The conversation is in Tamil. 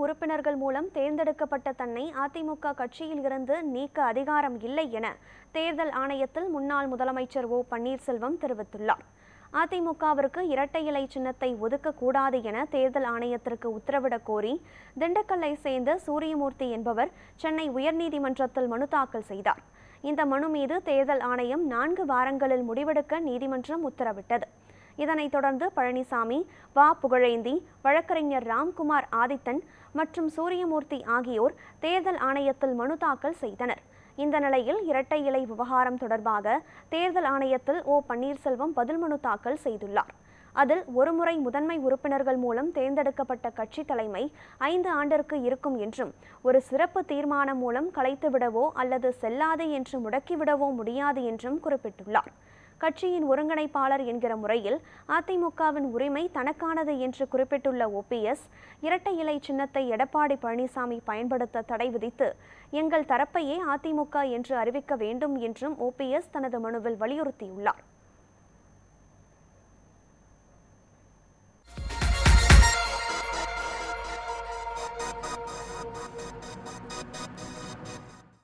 உறுப்பினர்கள் மூலம் தேர்ந்தெடுக்கப்பட்ட தன்னை அதிமுக கட்சியில் இருந்து நீக்க அதிகாரம் இல்லை என தேர்தல் ஆணையத்தில் முன்னாள் முதலமைச்சர் ஓ பன்னீர்செல்வம் தெரிவித்துள்ளார். அதிமுகவிற்கு இரட்டை இலை சின்னத்தை ஒதுக்கக்கூடாது என தேர்தல் ஆணையத்திற்கு உத்தரவிடக் கோரி திண்டுக்கல்லை சேர்ந்த சூரியமூர்த்தி என்பவர் சென்னை உயர்நீதிமன்றத்தில் மனு தாக்கல் செய்தார். இந்த மனு மீது தேர்தல் ஆணையம் 4 வாரங்களில் முடிவெடுக்க நீதிமன்றம் உத்தரவிட்டது. இதனைத் தொடர்ந்து பழனிசாமி, வ. புகழேந்தி, வழக்கறிஞர் ராம்குமார் ஆதித்தன் மற்றும் சூரியமூர்த்தி ஆகியோர் தேர்தல் ஆணையத்தில் மனு தாக்கல் செய்தனர். இந்த நிலையில் இரட்டை இலை விவகாரம் தொடர்பாக தேர்தல் ஆணையத்தில் ஓ பன்னீர்செல்வம் பதில் மனு தாக்கல் செய்துள்ளார். அதில் ஒருமுறை முதன்மை உறுப்பினர்கள் மூலம் தேர்ந்தெடுக்கப்பட்ட கட்சி தலைமை 5 ஆண்டிற்கு இருக்கும் என்றும், ஒரு சிறப்பு தீர்மானம் மூலம் கலைத்துவிடவோ அல்லது செல்லாது என்று முடக்கிவிடவோ முடியாது என்றும் குறிப்பிட்டுள்ளார். கட்சியின் ஒருங்கிணைப்பாளர் என்கிற முறையில் அதிமுகவின் உரிமை தனக்கானது என்று குறிப்பிட்டுள்ள ஓபிஎஸ், இரட்டை இலை சின்னத்தை எடப்பாடி பழனிசாமி பயன்படுத்த தடை விதித்து எங்கள் தரப்பையே அதிமுக என்று அறிவிக்க வேண்டும் என்றும் ஓபிஎஸ் தனது மனுவில் வலியுறுத்தியுள்ளார்.